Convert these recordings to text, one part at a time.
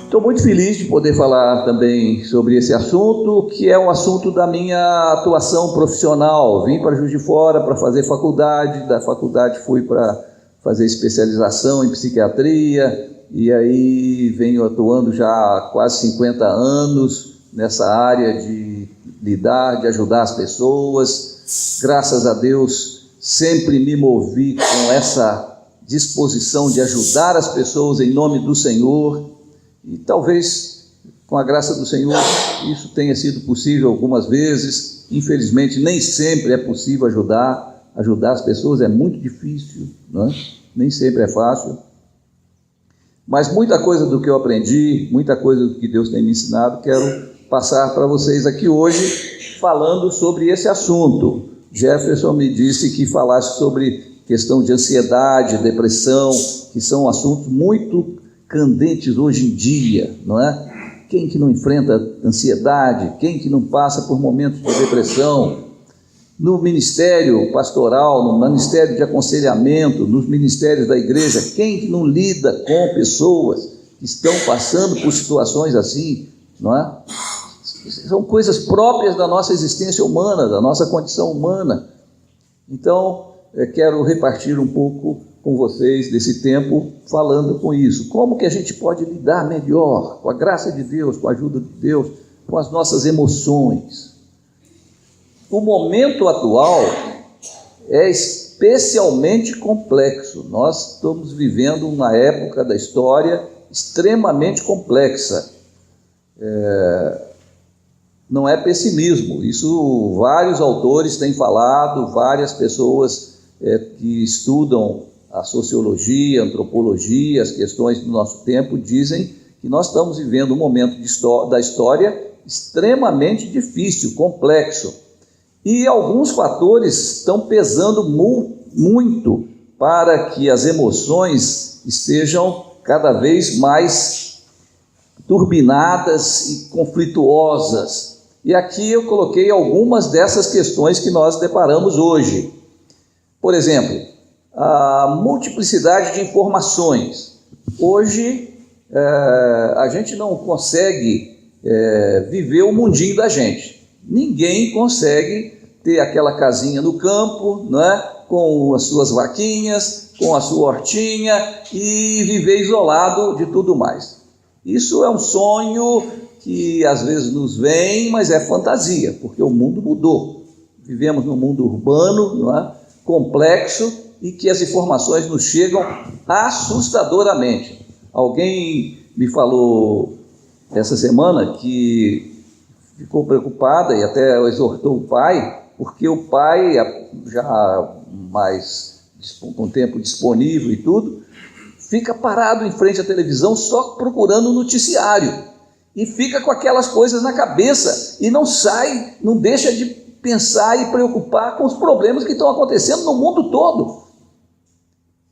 Estou muito feliz de poder falar também sobre esse assunto, que é um assunto da minha atuação profissional. Vim para Juiz de Fora para fazer faculdade, da faculdade fui para fazer especialização em psiquiatria, e aí venho atuando já há quase 50 anos nessa área de lidar, de ajudar as pessoas. Graças a Deus, sempre me movi com essa disposição de ajudar as pessoas em nome do Senhor. E talvez, com a graça do Senhor, isso tenha sido possível algumas vezes. Infelizmente, nem sempre é possível ajudar as pessoas, é muito difícil, não é? Nem sempre é fácil. Mas muita coisa do que eu aprendi, muita coisa do que Deus tem me ensinado, quero passar para vocês aqui hoje, falando sobre esse assunto. Jefferson me disse que falasse sobre questão de ansiedade, depressão, que são assuntos muito candentes hoje em dia, não é? Quem que não enfrenta ansiedade? Quem que não passa por momentos de depressão? No ministério pastoral, no ministério de aconselhamento, nos ministérios da igreja, quem que não lida com pessoas que estão passando por situações assim, não é? São coisas próprias da nossa existência humana, da nossa condição humana. Então, quero repartir um pouco com vocês desse tempo falando com isso. Como que a gente pode lidar melhor com a graça de Deus, com a ajuda de Deus, com as nossas emoções? O momento atual é especialmente complexo. Nós estamos vivendo uma época da história extremamente complexa. Não é pessimismo, isso vários autores têm falado, várias pessoas que estudam a sociologia, a antropologia, as questões do nosso tempo, dizem que nós estamos vivendo um momento da história extremamente difícil, complexo. E alguns fatores estão pesando muito para que as emoções estejam cada vez mais turbinadas e conflituosas. E aqui eu coloquei algumas dessas questões que nós deparamos hoje. Por exemplo, a multiplicidade de informações. Hoje, a gente não consegue viver o mundinho da gente. Ninguém consegue ter aquela casinha no campo, não é? Com as suas vaquinhas, com a sua hortinha e viver isolado de tudo mais. Isso é um sonho que às vezes nos vem, mas é fantasia, porque o mundo mudou. Vivemos num mundo urbano, não é? Complexo, e que as informações nos chegam assustadoramente. Alguém me falou essa semana que ficou preocupada e até exortou o pai, porque o pai, já mais com tempo disponível e tudo, fica parado em frente à televisão só procurando o noticiário e fica com aquelas coisas na cabeça e não sai, não deixa de pensar e preocupar com os problemas que estão acontecendo no mundo todo.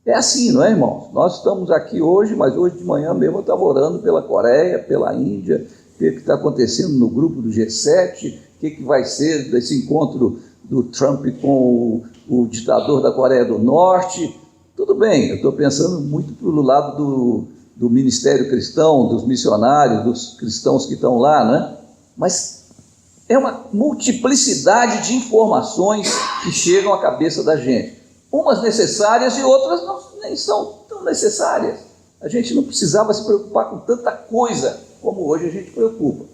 É assim, não é, irmãos? Nós estamos aqui hoje, mas hoje de manhã mesmo eu estava orando pela Coreia, pela Índia, o que está acontecendo no grupo do G7, o que vai ser desse encontro do Trump com o ditador da Coreia do Norte. Tudo bem, eu estou pensando muito pelo lado do ministério cristão, dos missionários, dos cristãos que estão lá, né? Mas é uma multiplicidade de informações que chegam à cabeça da gente. Umas necessárias e outras nem são tão necessárias. A gente não precisava se preocupar com tanta coisa como hoje a gente preocupa.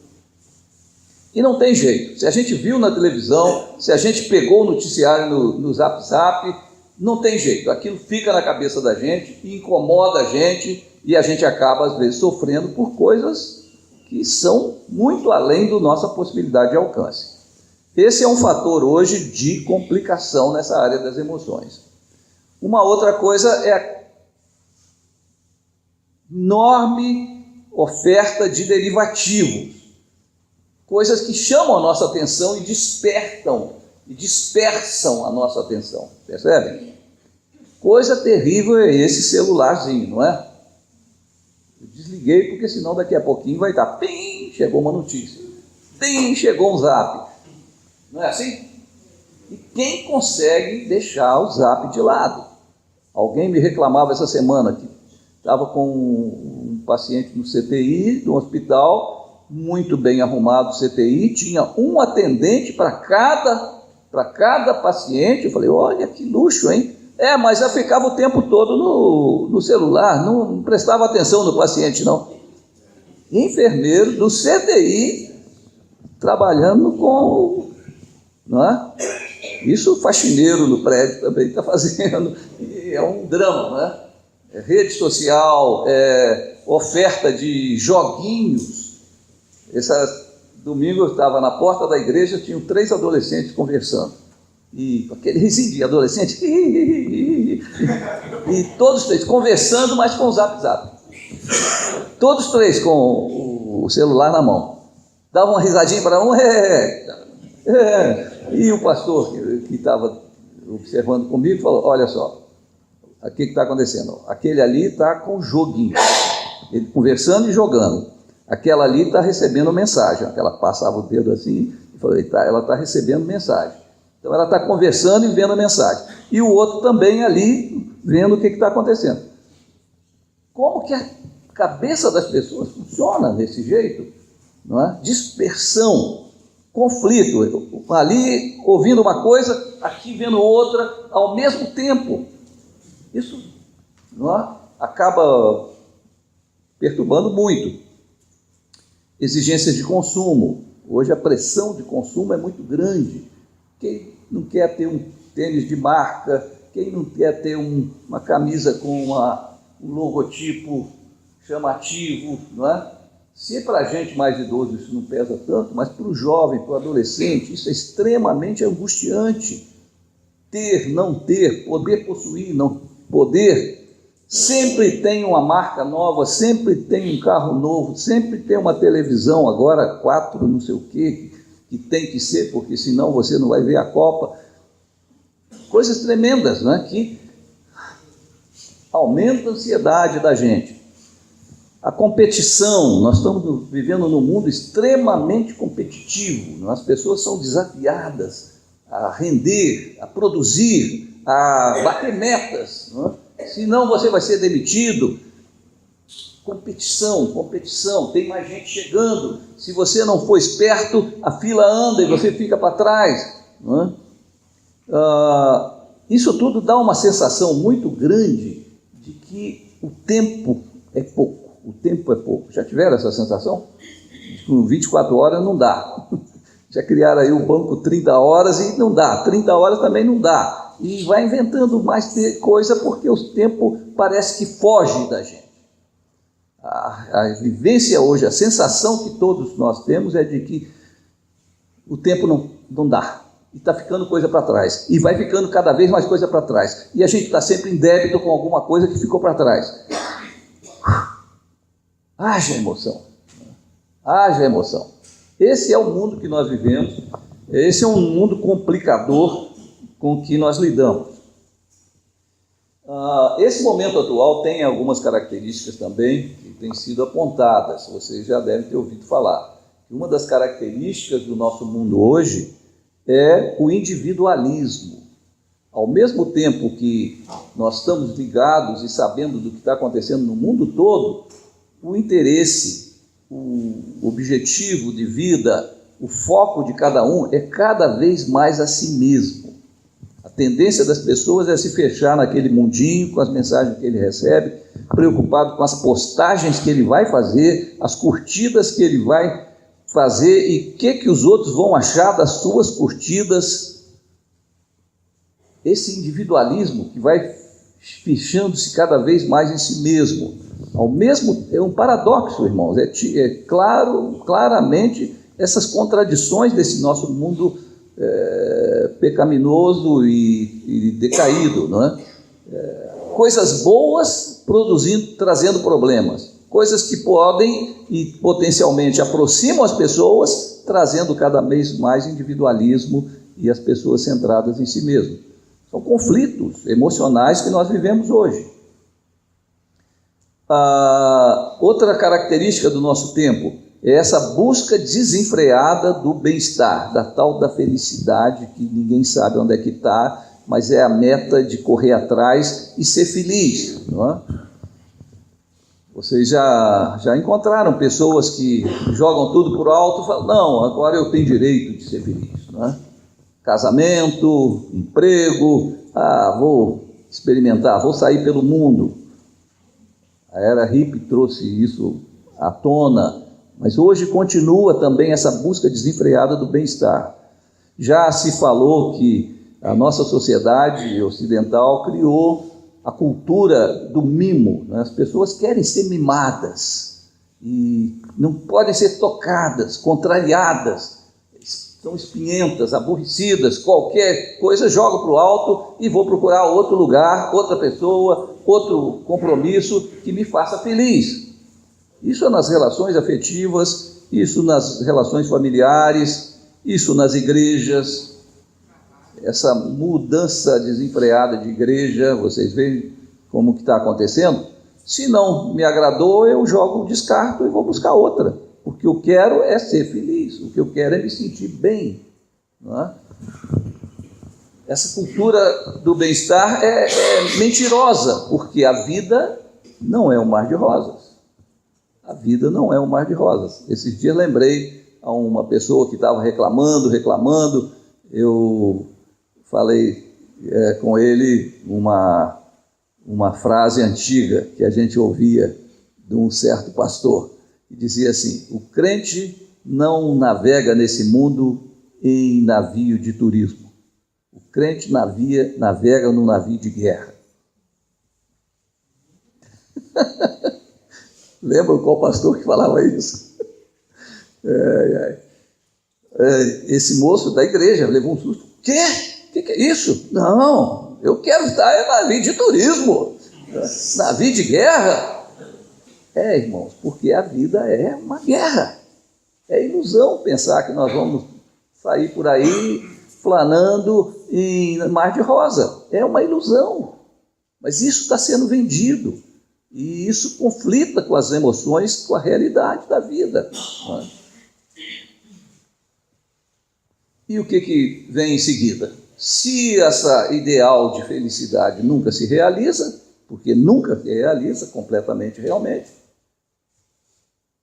E não tem jeito. Se a gente viu na televisão, se a gente pegou o noticiário no Zap Zap, não tem jeito. Aquilo fica na cabeça da gente, incomoda a gente e a gente acaba, às vezes, sofrendo por coisas que são muito além da nossa possibilidade de alcance. Esse é um fator hoje de complicação nessa área das emoções. Uma outra coisa é a enorme oferta de derivativos, coisas que chamam a nossa atenção e despertam e dispersam a nossa atenção, percebem? Coisa terrível é esse celularzinho, não é? Eu desliguei porque senão daqui a pouquinho vai estar, pim, chegou uma notícia, pim, chegou um zap, não é assim? E quem consegue deixar o zap de lado? Alguém me reclamava essa semana que estava com um paciente no CTI, no hospital, muito bem arrumado o CTI, tinha um atendente para cada paciente. Eu falei, olha que luxo, hein? Mas eu ficava o tempo todo no celular, não prestava atenção no paciente, não. Enfermeiro do CTI, trabalhando com, não é? Isso o faxineiro no prédio também está fazendo, e é um drama, né? Rede social, oferta de joguinhos. Domingo eu estava na porta da igreja, tinham 3 adolescentes conversando, e aquele risinho de adolescente, e todos 3 conversando, mas com o zap. Todos 3 com o celular na mão. Dava uma risadinha para um, e o pastor que estava observando comigo falou, olha só, o que está acontecendo? Aquele ali está com joguinho, ele conversando e jogando. Aquela ali está recebendo mensagem. Ela passava o dedo assim e falou, ela está recebendo mensagem. Então ela está conversando e vendo a mensagem. E o outro também ali vendo o que está acontecendo. Como que a cabeça das pessoas funciona desse jeito? Não é? Dispersão, conflito. Ali ouvindo uma coisa, aqui vendo outra, ao mesmo tempo. Isso, não é? Acaba perturbando muito. Exigências de consumo. Hoje a pressão de consumo é muito grande. Quem não quer ter um tênis de marca, quem não quer ter uma camisa com um logotipo chamativo, não é? Se para a gente mais idoso isso não pesa tanto, mas para o jovem, para o adolescente, isso é extremamente angustiante. Ter, não ter, poder possuir, não poder. Sempre tem uma marca nova, sempre tem um carro novo, sempre tem uma televisão, agora 4 não sei o quê, que tem que ser, porque senão você não vai ver a Copa. Coisas tremendas, né? Que aumentam a ansiedade da gente. A competição, nós estamos vivendo num mundo extremamente competitivo, as pessoas são desafiadas a render, a produzir, a bater metas, não é? Senão você vai ser demitido. Competição, tem mais gente chegando. Se você não for esperto, a fila anda e você fica para trás. Não é? Isso tudo dá uma sensação muito grande de que o tempo é pouco. O tempo é pouco. Já tiveram essa sensação? Com 24 horas não dá. Já criaram aí o banco 30 horas e não dá. 30 horas também não dá. E vai inventando mais coisa porque o tempo parece que foge da gente. A vivência hoje, a sensação que todos nós temos é de que o tempo não dá. E está ficando coisa para trás. E vai ficando cada vez mais coisa para trás. E a gente está sempre em débito com alguma coisa que ficou para trás. Haja emoção. Haja emoção. Esse é o mundo que nós vivemos. Esse é um mundo complicador com que nós lidamos. Esse momento atual tem algumas características também que têm sido apontadas, vocês já devem ter ouvido falar. Uma das características do nosso mundo hoje é o individualismo. Ao mesmo tempo que nós estamos ligados e sabendo do que está acontecendo no mundo todo, o interesse, o objetivo de vida, o foco de cada um é cada vez mais a si mesmo. A tendência das pessoas é se fechar naquele mundinho, com as mensagens que ele recebe, preocupado com as postagens que ele vai fazer, as curtidas que ele vai fazer e o que os outros vão achar das suas curtidas. Esse individualismo que vai fechando-se cada vez mais em si mesmo. É um paradoxo, irmãos, claramente essas contradições desse nosso mundo pecaminoso e decaído, não é? Coisas boas trazendo problemas, coisas que podem e potencialmente aproximam as pessoas, trazendo cada vez mais individualismo e as pessoas centradas em si mesmo. São conflitos emocionais que nós vivemos hoje. Outra característica do nosso tempo é essa busca desenfreada do bem-estar, da felicidade que ninguém sabe onde é que está, mas é a meta de correr atrás e ser feliz, não é? Vocês já encontraram pessoas que jogam tudo por alto e falam, não, agora eu tenho direito de ser feliz, não é? Casamento, emprego, vou experimentar, vou sair pelo mundo. A era hippie trouxe isso à tona, mas hoje continua também essa busca desenfreada do bem-estar. Já se falou que a nossa sociedade ocidental criou a cultura do mimo, né? As pessoas querem ser mimadas e não podem ser tocadas, contrariadas, são espinhentas, aborrecidas, qualquer coisa jogo para o alto e vou procurar outro lugar, outra pessoa, outro compromisso que me faça feliz. Isso é nas relações afetivas, isso nas relações familiares, isso nas igrejas. Essa mudança desenfreada de igreja, vocês veem como que está acontecendo? Se não me agradou, eu jogo, descarto e vou buscar outra. O que eu quero é ser feliz, o que eu quero é me sentir bem. Não é? Essa cultura do bem-estar é mentirosa, porque a vida não é um mar de rosas. A vida não é um mar de rosas. Esses dias lembrei a uma pessoa que estava reclamando, eu falei com ele uma frase antiga que a gente ouvia de um certo pastor, que dizia assim: o crente não navega nesse mundo em navio de turismo, o crente navega num navio de guerra. Lembra qual pastor que falava isso? Esse moço da igreja levou um susto. Quê? O que é isso? Não, eu quero estar em navio de turismo, navio de guerra. Irmãos, porque a vida é uma guerra. É ilusão pensar que nós vamos sair por aí flanando em mar de rosa. É uma ilusão. Mas isso está sendo vendido. E isso conflita com as emoções, com a realidade da vida. E o que vem em seguida? Se essa ideal de felicidade nunca se realiza, porque nunca se realiza completamente realmente,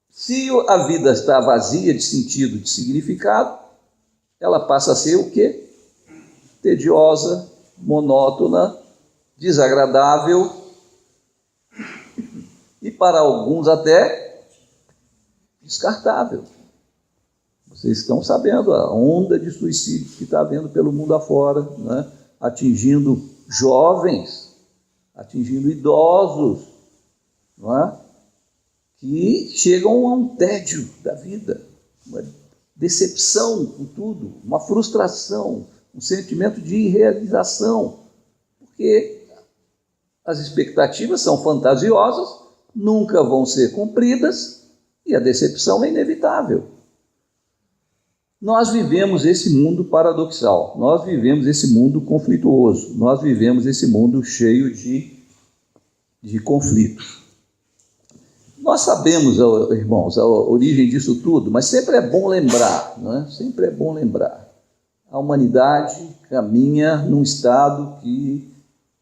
se a vida está vazia de sentido, de significado, ela passa a ser o quê? Tediosa, monótona, desagradável e para alguns até descartável. Vocês estão sabendo a onda de suicídio que está havendo pelo mundo afora, né? Atingindo jovens, atingindo idosos, não é? Que chegam a um tédio da vida, uma decepção com tudo, uma frustração, um sentimento de irrealização, porque as expectativas são fantasiosas, nunca vão ser cumpridas e a decepção é inevitável. Nós vivemos esse mundo paradoxal, nós vivemos esse mundo conflituoso, nós vivemos esse mundo cheio de conflitos. Nós sabemos, irmãos, a origem disso tudo, mas sempre é bom lembrar, não é? Sempre é bom lembrar. A humanidade caminha num estado que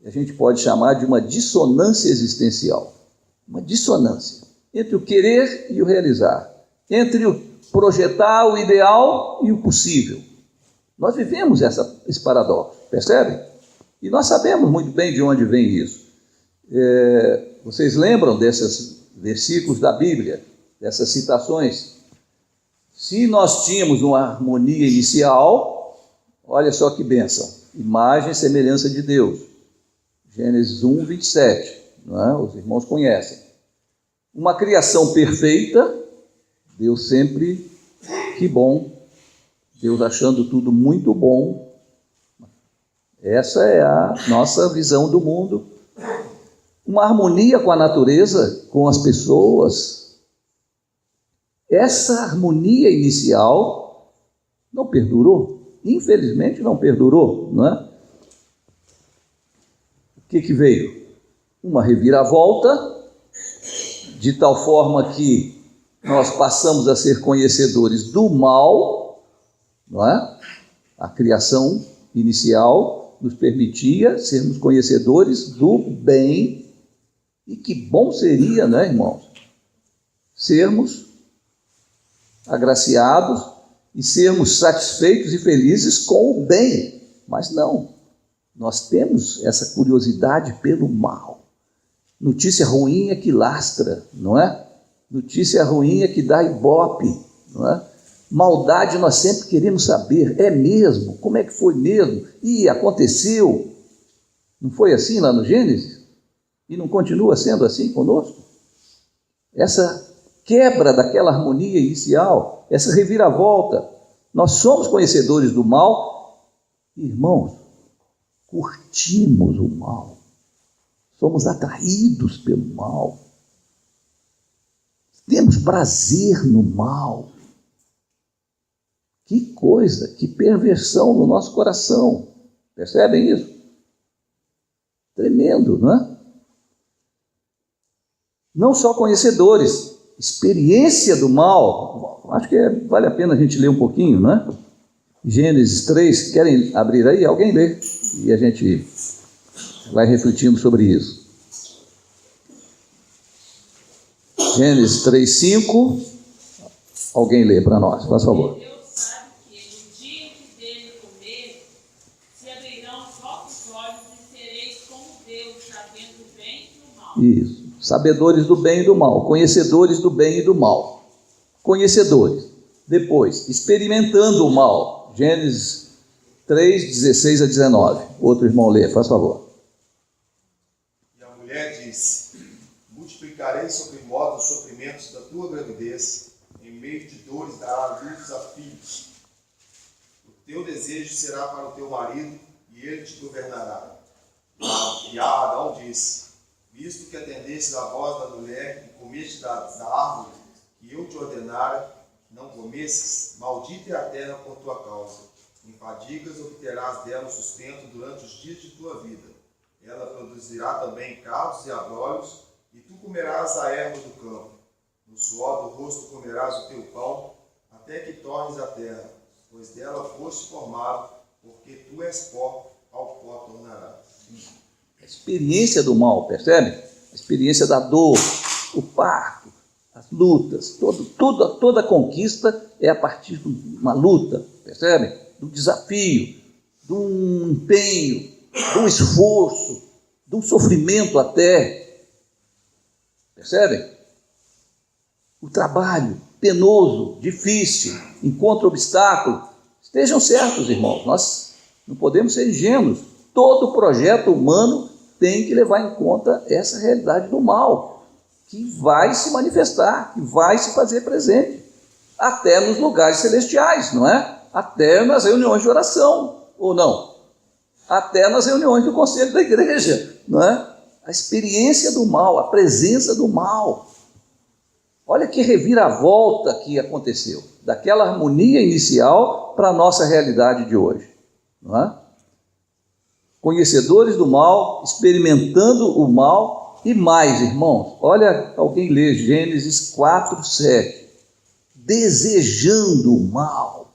a gente pode chamar de uma dissonância existencial. Uma dissonância entre o querer e o realizar, entre o projetar o ideal e o possível. Nós vivemos esse paradoxo, percebe? E nós sabemos muito bem de onde vem isso. Vocês lembram desses versículos da Bíblia, dessas citações? Se nós tínhamos uma harmonia inicial, olha só que bênção, imagem e semelhança de Deus, Gênesis 1, 27, não é? Os irmãos conhecem. Uma criação perfeita, Deus sempre, que bom, Deus achando tudo muito bom. Essa é a nossa visão do mundo. Uma harmonia com a natureza, com as pessoas. Essa harmonia inicial não perdurou, infelizmente não perdurou, não é? O que veio? Uma reviravolta, de tal forma que nós passamos a ser conhecedores do mal, não é? A criação inicial nos permitia sermos conhecedores do bem, E que bom seria, né, irmãos, sermos agraciados e sermos satisfeitos e felizes com o bem. Mas não, nós temos essa curiosidade pelo mal. Notícia ruim é que lastra, não é? Notícia ruim é que dá ibope, não é? Maldade nós sempre queremos saber, é mesmo? Como é que foi mesmo? E aconteceu? Não foi assim lá no Gênesis? E não continua sendo assim conosco? Essa quebra daquela harmonia inicial, essa reviravolta. Nós somos conhecedores do mal, irmãos, curtimos o mal, somos atraídos pelo mal, temos prazer no mal. Que coisa, que perversão no nosso coração. Percebem isso? Tremendo, não é? Não só conhecedores, experiência do mal. Acho que vale a pena a gente ler um pouquinho, não é? Gênesis 3, querem abrir aí? Alguém lê e a gente vai refletindo sobre isso. Gênesis 3, 5. Alguém lê para nós, faz favor. Isso, sabedores do bem e do mal, conhecedores do bem e do mal, conhecedores. Depois, experimentando o mal, Gênesis 3, 16 a 19. Outro irmão lê, faz favor. E a mulher disse: multiplicarei sobre modo os sofrimentos da tua gravidez, em meio de dores dará luz a filhos. O teu desejo será para o teu marido, e ele te governará. E a Adão disse: visto que atendestes à voz da mulher e comeste da árvore que eu te ordenara, não comesses, maldita é a terra por tua causa. Em fadigas obterás dela o sustento durante os dias de tua vida. Ela produzirá também cardos e abrolhos, e tu comerás a erva do campo. No suor do rosto comerás o teu pão, até que tornes a terra, pois dela foste formado, porque tu és pó, ao pó tornarás. A experiência do mal, percebe? A experiência da dor, o parto, as lutas, toda conquista é a partir de uma luta, percebe? Do desafio, de um empenho, de um esforço, de um sofrimento até, percebe? O trabalho penoso, difícil, encontra obstáculo. Estejam certos, irmãos, nós não podemos ser ingênuos. Todo projeto humano tem que levar em conta essa realidade do mal, que vai se manifestar, que vai se fazer presente, até nos lugares celestiais, não é? Até nas reuniões de oração, ou não? Até nas reuniões do conselho da igreja, não é? A experiência do mal, a presença do mal. Olha que reviravolta que aconteceu, daquela harmonia inicial para a nossa realidade de hoje, não é? Conhecedores do mal, experimentando o mal e mais, irmãos. Olha, alguém lê Gênesis 4, 7. Desejando o mal.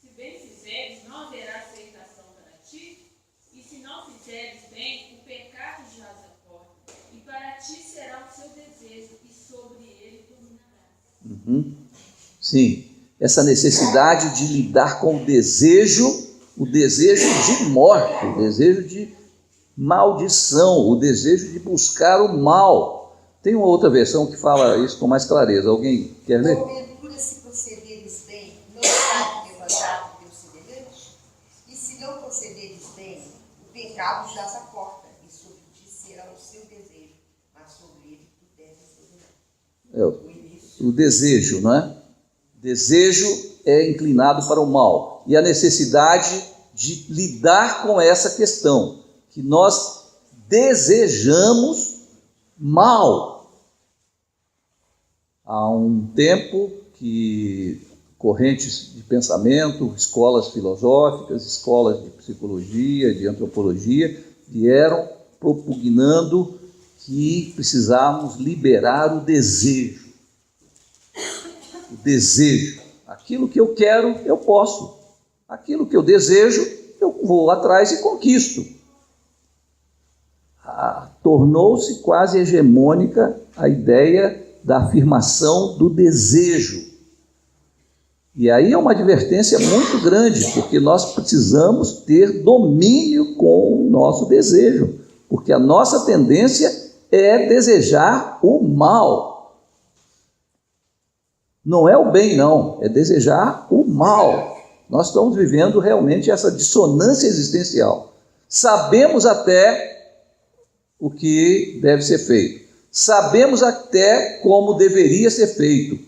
Se bem fizeres, não haverá aceitação para ti, e se não fizeres bem, o pecado jaz à porta, e para ti será o seu desejo, e sobre ele dominarás. Sim. Essa necessidade de lidar com o desejo de morte, o desejo de maldição, o desejo de buscar o mal. Tem uma outra versão que fala isso com mais clareza. Alguém quer ler? Porventura, se procederes bem, não será levantado teu semelhante? E se não procederes bem, o pecado jaz à porta, e sobre ti será o seu desejo, mas sobre ele tu deves dominar. O desejo, não é? Desejo é inclinado para o mal. E a necessidade de lidar com essa questão, que nós desejamos mal. Há um tempo que correntes de pensamento, escolas filosóficas, escolas de psicologia, de antropologia, vieram propugnando que precisávamos liberar o desejo. O desejo. Aquilo que eu quero, eu posso. Aquilo que eu desejo, eu vou atrás e conquisto. tornou-se quase hegemônica a ideia da afirmação do desejo. E aí é uma advertência muito grande, porque nós precisamos ter domínio com o nosso desejo, porque a nossa tendência é desejar o mal. Não é o bem, não, é desejar o mal. Nós estamos vivendo realmente essa dissonância existencial. Sabemos até o que deve ser feito, sabemos até como deveria ser feito,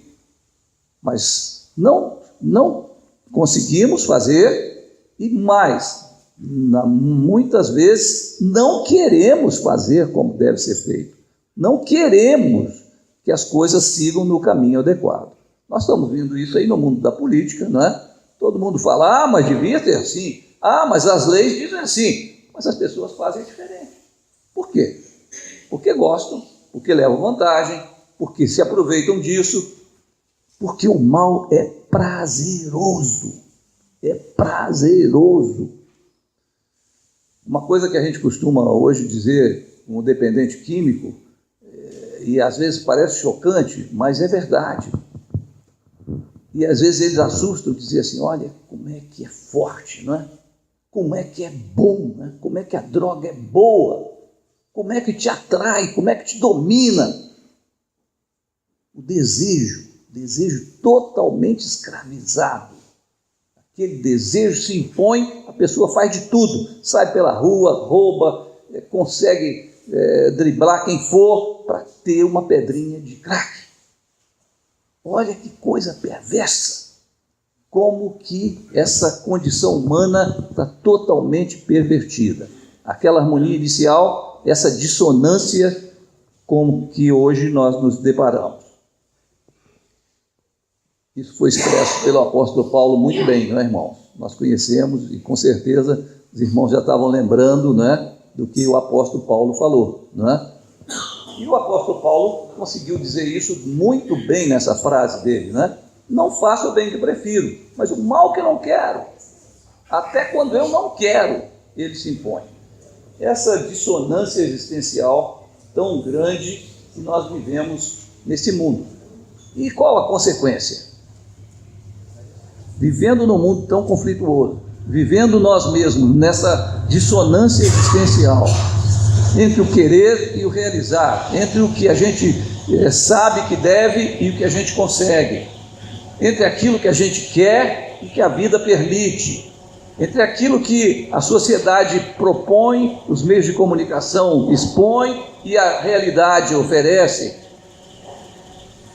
mas não conseguimos fazer, e mais, muitas vezes não queremos fazer como deve ser feito, não queremos que as coisas sigam no caminho adequado. Nós estamos vendo isso aí no mundo da política, não é? Todo mundo fala, mas devia ter assim, mas as leis dizem assim, mas as pessoas fazem diferente. Por quê? Porque gostam, porque levam vantagem, porque se aproveitam disso, porque o mal é prazeroso, é prazeroso. Uma coisa que a gente costuma hoje dizer, um dependente químico, e às vezes parece chocante, mas é verdade. E às vezes eles assustam, dizem assim, olha como é que é forte, não é? Como é que é bom, né? Como é que a droga é boa, como é que te atrai, como é que te domina. O desejo totalmente escravizado. Aquele desejo se impõe, a pessoa faz de tudo, sai pela rua, rouba, consegue driblar quem for para ter uma pedrinha de crack. Olha que coisa perversa, como que essa condição humana está totalmente pervertida. Aquela harmonia inicial, essa dissonância com que hoje nós nos deparamos. Isso foi expresso pelo apóstolo Paulo muito bem, não é, irmãos? Nós conhecemos e com certeza os irmãos já estavam lembrando, né, do que o apóstolo Paulo falou, não é? E o apóstolo Paulo conseguiu dizer isso muito bem nessa frase dele, né? Não faço o bem que prefiro, mas o mal que eu não quero, até quando eu não quero, ele se impõe. Essa dissonância existencial tão grande que nós vivemos nesse mundo. E qual a consequência? Vivendo num mundo tão conflituoso, vivendo nós mesmos nessa dissonância existencial, entre o querer e o realizar, entre o que a gente sabe que deve e o que a gente consegue, entre aquilo que a gente quer e que a vida permite, entre aquilo que a sociedade propõe, os meios de comunicação expõem e a realidade oferece.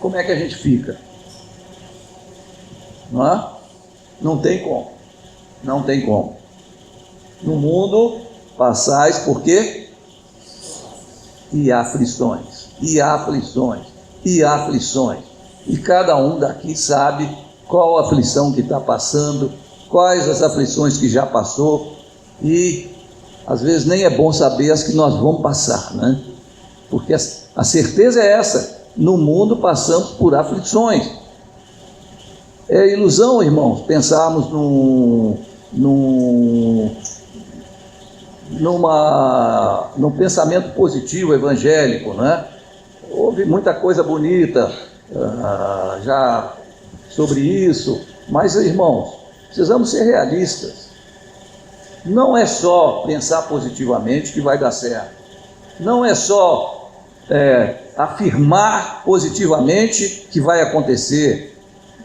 Como é que a gente fica? Não é? Não tem como. Não tem como. No mundo passais por quê? E aflições, e aflições, e aflições. E cada um daqui sabe qual a aflição que está passando, quais as aflições que já passou, e às vezes nem é bom saber as que nós vamos passar, né? Porque a certeza é essa, no mundo passamos por aflições. É ilusão, irmãos, pensarmos num pensamento positivo evangélico, né? Houve muita coisa bonita já sobre isso, mas, irmãos, precisamos ser realistas. Não é só pensar positivamente que vai dar certo, não é só afirmar positivamente que vai acontecer,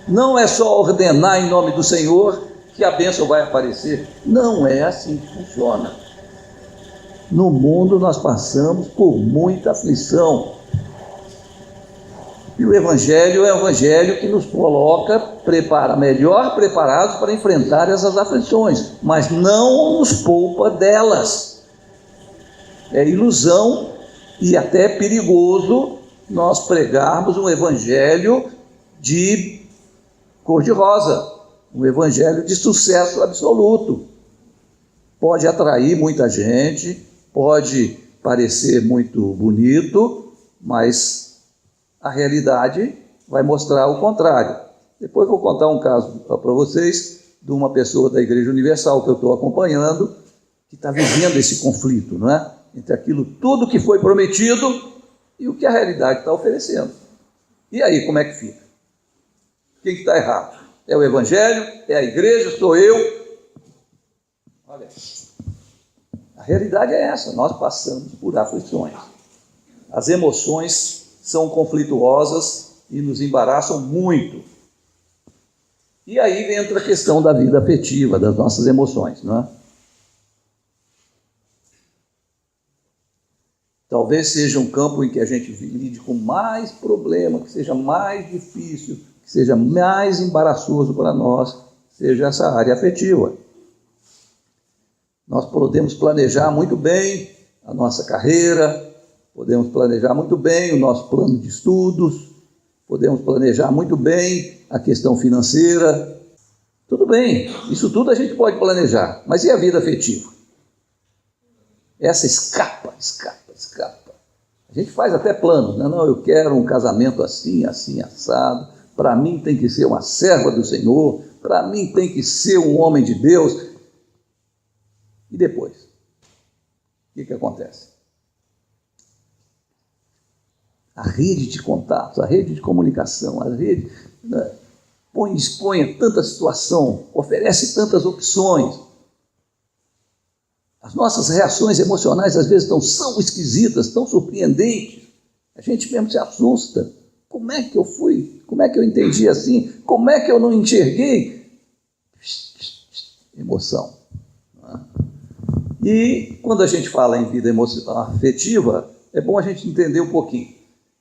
não é só ordenar em nome do Senhor que a bênção vai aparecer. Não é assim que funciona. No mundo nós passamos por muita aflição. E o Evangelho é o Evangelho que nos coloca melhor preparados para enfrentar essas aflições, mas não nos poupa delas. É ilusão e até perigoso nós pregarmos um Evangelho de cor-de-rosa, um Evangelho de sucesso absoluto. Pode atrair muita gente, pode parecer muito bonito, mas a realidade vai mostrar o contrário. Depois vou contar um caso para vocês de uma pessoa da Igreja Universal que eu estou acompanhando, que está vivendo esse conflito, não é? entre aquilo tudo que foi prometido e o que a realidade está oferecendo. E aí, como é que fica? Quem que está errado? É o Evangelho? É a igreja? Sou eu? Olha, a realidade é essa, nós passamos por aflições. As emoções são conflituosas e nos embaraçam muito. E aí entra a questão da vida afetiva, das nossas emoções, não é? Talvez seja um campo em que a gente lide com mais problema, que seja mais difícil, que seja mais embaraçoso para nós, seja essa área afetiva. Nós podemos planejar muito bem a nossa carreira, podemos planejar muito bem o nosso plano de estudos, podemos planejar muito bem a questão financeira. Tudo bem, isso tudo a gente pode planejar, mas e a vida afetiva? Essa escapa. A gente faz até planos, né? Não, eu quero um casamento assim, assim, assado, para mim tem que ser uma serva do Senhor, para mim tem que ser um homem de Deus. E depois? O que acontece? A rede de contatos, a rede de comunicação, a rede, né, expõe tanta situação, oferece tantas opções. As nossas reações emocionais às vezes são esquisitas, tão surpreendentes. A gente mesmo se assusta. Como é que eu fui? Como é que eu entendi assim? Como é que eu não enxerguei? Emoção. E quando a gente fala em vida afetiva, é bom a gente entender um pouquinho.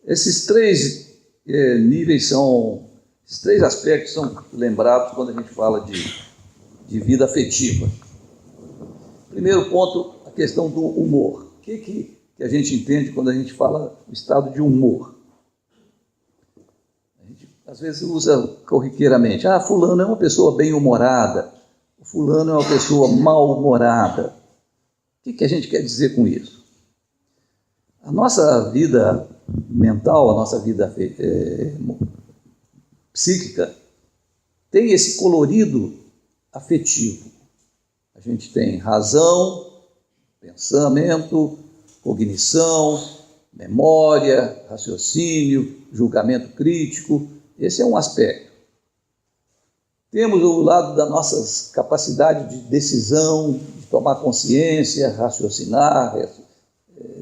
Esses três níveis esses três aspectos são lembrados quando a gente fala de vida afetiva. Primeiro ponto, a questão do humor. O que a gente entende quando a gente fala do estado de humor? A gente às vezes usa corriqueiramente, fulano é uma pessoa bem-humorada, fulano é uma pessoa mal-humorada. O que a gente quer dizer com isso? A nossa vida mental, a nossa vida psíquica, tem esse colorido afetivo. A gente tem razão, pensamento, cognição, memória, raciocínio, julgamento crítico. Esse é um aspecto. Temos o lado da nossa capacidade de decisão, de tomar consciência, raciocinar,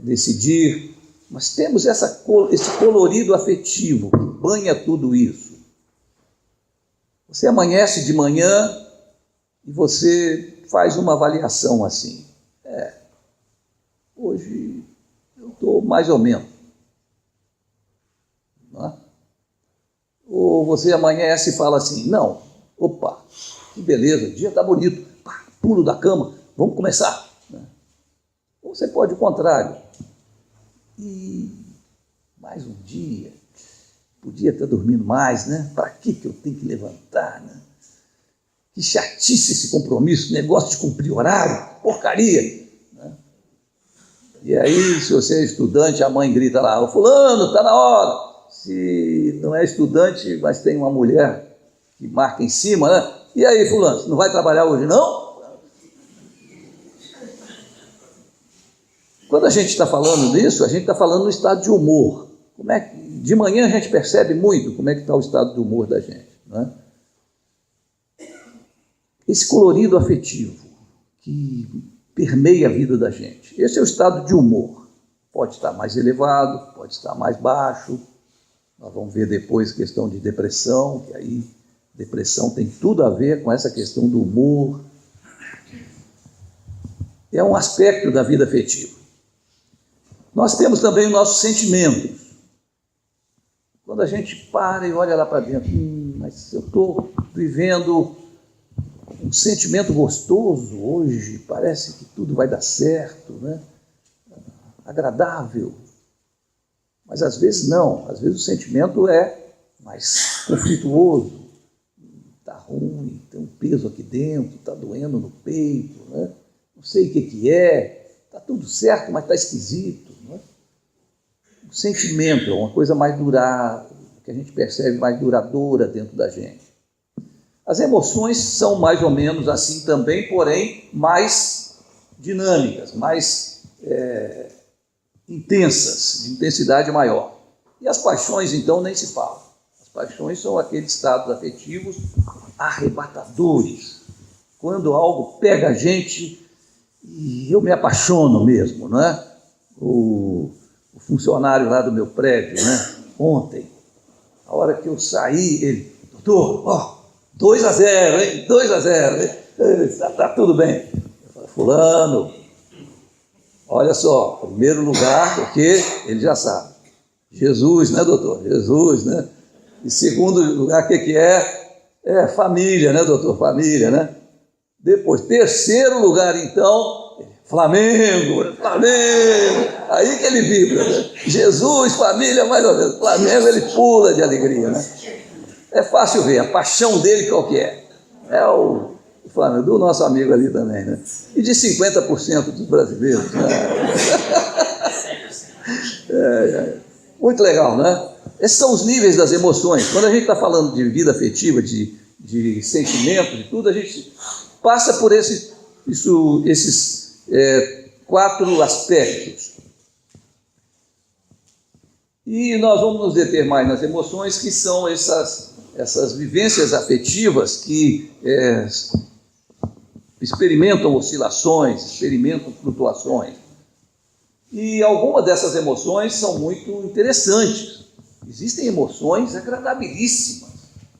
decidir. Mas temos esse colorido afetivo que banha tudo isso. Você amanhece de manhã e você faz uma avaliação assim. Hoje eu estou mais ou menos. Não é? Ou você amanhece e fala assim, não, opa, que beleza, o dia está bonito, pulo da cama, vamos começar. Ou você pode o contrário. E mais um dia, podia estar dormindo mais, né? Para que eu tenho que levantar, né? Que chatice esse compromisso, negócio de cumprir horário, porcaria. Né? E aí, se você é estudante, a mãe grita lá, o fulano, está na hora. Se não é estudante, mas tem uma mulher que marca em cima, né? E aí, fulano, você não vai trabalhar hoje, não? Quando a gente está falando disso, a gente está falando no estado de humor. De manhã a gente percebe muito como é que está o estado do humor da gente, não é? Esse colorido afetivo que permeia a vida da gente. Esse é o estado de humor. Pode estar mais elevado, pode estar mais baixo. Nós vamos ver depois a questão de depressão, que aí depressão tem tudo a ver com essa questão do humor. É um aspecto da vida afetiva. Nós temos também os nossos sentimentos. Quando a gente para e olha lá para dentro, mas eu estou vivendo um sentimento gostoso hoje, parece que tudo vai dar certo, né? Agradável. Mas às vezes não, às vezes o sentimento é mais conflituoso, está ruim, tem um peso aqui dentro, está doendo no peito, né? Não sei o que é, está tudo certo, mas está esquisito. Né? O sentimento é uma coisa mais durável, que a gente percebe mais duradoura dentro da gente. As emoções são mais ou menos assim também, porém mais dinâmicas, mais intensas, de intensidade maior. E as paixões, então, nem se fala. As paixões são aqueles estados afetivos arrebatadores, quando algo pega a gente e eu me apaixono mesmo, não é? O funcionário lá do meu prédio, né? Ontem, a hora que eu saí, ele, doutor, 2-0, hein? 2-0, tá tudo bem. Eu falei, fulano, olha só, primeiro lugar, porque ele já sabe. Jesus, né, doutor? Jesus, né? E segundo lugar, o que é? É família, né, doutor? Família, né? Depois, terceiro lugar, então, Flamengo. Aí que ele vibra, né? Jesus, família, mais ou menos. Flamengo, ele pula de alegria, né? É fácil ver, a paixão dele qual que é? É o Flamengo, do nosso amigo ali também, né? E de 50% dos brasileiros, né? Muito legal, né? Esses são os níveis das emoções. Quando a gente está falando de vida afetiva, de sentimento, de tudo, a gente passa por esses 4 aspectos. E nós vamos nos deter mais nas emoções, que são essas vivências afetivas que experimentam oscilações, experimentam flutuações. E algumas dessas emoções são muito interessantes. Existem emoções agradabilíssimas.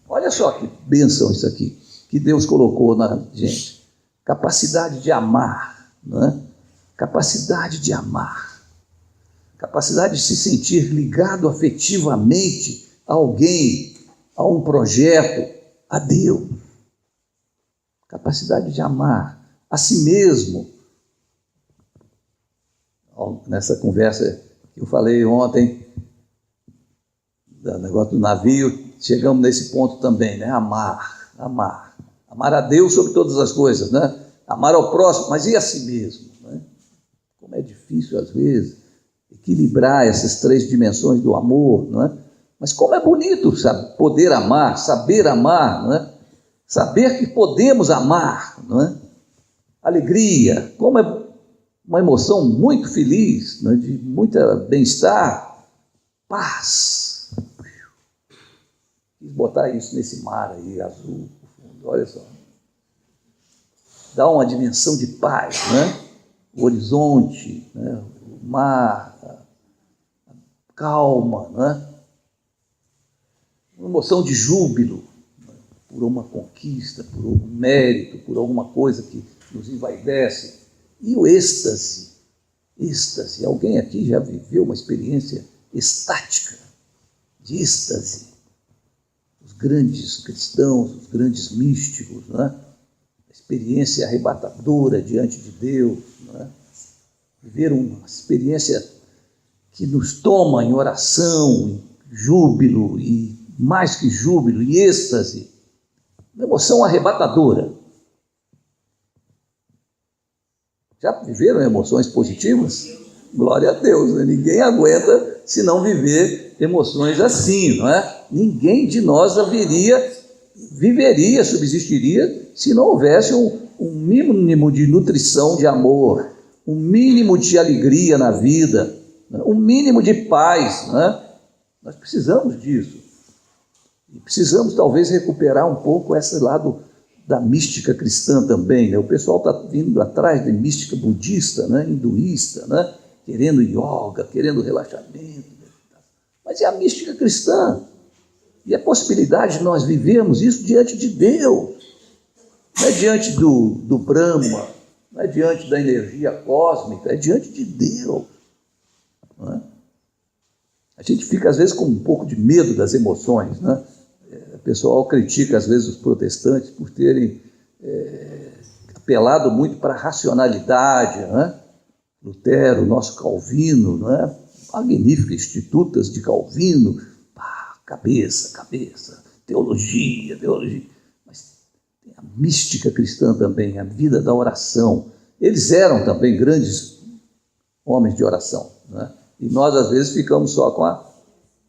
Olha só que bênção isso aqui, que Deus colocou na gente. Capacidade de amar, não é? Capacidade de amar. Capacidade de se sentir ligado afetivamente a alguém, a um projeto, a Deus. Capacidade de amar a si mesmo. Nessa conversa que eu falei ontem, do negócio do navio, chegamos nesse ponto também, né? Amar a Deus sobre todas as coisas, né? Amar ao próximo, mas e a si mesmo, né? Como é difícil às vezes equilibrar essas 3 dimensões do amor, não é? Mas como é bonito, sabe, poder amar, saber amar, não é? Saber que podemos amar, não é? Alegria, como é uma emoção muito feliz, né? De muito bem-estar, paz. Quis botar isso nesse mar aí, azul, profundo, olha só. Dá uma dimensão de paz, né? O horizonte, né? O mar, calma, né? Uma emoção de júbilo, né? Por uma conquista, por um mérito, por alguma coisa que nos envaidece. E o êxtase. Alguém aqui já viveu uma experiência estática, de êxtase? Os grandes cristãos, os grandes místicos, não é? A experiência arrebatadora diante de Deus, não é? Viver uma experiência que nos toma em oração, em júbilo, e mais que júbilo, em êxtase, uma emoção arrebatadora. Já viveram emoções positivas? Glória a Deus, né? Ninguém aguenta se não viver emoções assim, não é? Ninguém de nós viveria, subsistiria, se não houvesse um mínimo de nutrição de amor, um mínimo de alegria na vida, né? Um mínimo de paz, né? Nós precisamos disso. E precisamos talvez recuperar um pouco esse lado da mística cristã também, né? O pessoal está vindo atrás de mística budista, né? Hinduísta, né? Querendo yoga, querendo relaxamento. Mas é a mística cristã. E a possibilidade de nós vivermos isso diante de Deus. Não é diante do Brahma, não é diante da energia cósmica, é diante de Deus. Não é? A gente fica, às vezes, com um pouco de medo das emoções, né? O pessoal critica, às vezes, os protestantes por terem apelado muito para a racionalidade, né? Lutero, nosso Calvino, não é? Magníficas institutas de Calvino, cabeça, teologia, mas tem a mística cristã também, a vida da oração. Eles eram também grandes homens de oração, não é? E nós, às vezes, ficamos só com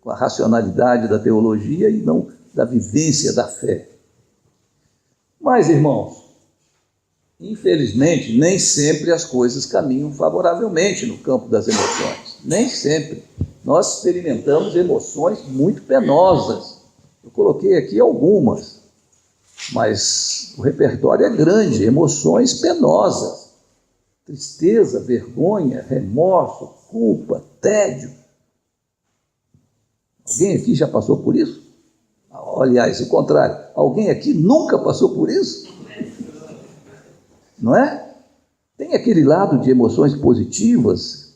a racionalidade da teologia e não da vivência da fé. Mas, irmãos, infelizmente, nem sempre as coisas caminham favoravelmente no campo das emoções. Nem sempre. Nós experimentamos emoções muito penosas. Eu coloquei aqui algumas, mas o repertório é grande. Emoções penosas. Tristeza, vergonha, remorso, culpa, tédio. Alguém aqui já passou por isso? Aliás, o contrário. Alguém aqui nunca passou por isso? Não é? Tem aquele lado de emoções positivas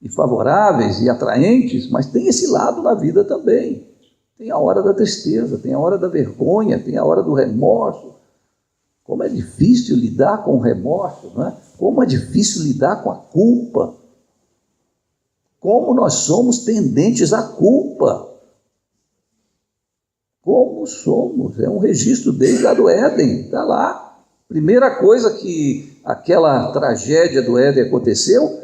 e favoráveis e atraentes, mas tem esse lado na vida também. Tem a hora da tristeza, tem a hora da vergonha, tem a hora do remorso. Como é difícil lidar com o remorso, não é? Como é difícil lidar com a culpa. Como nós somos tendentes à culpa. Como somos. É um registro desde lá do Éden, está lá. Primeira coisa que aquela tragédia do Éden aconteceu,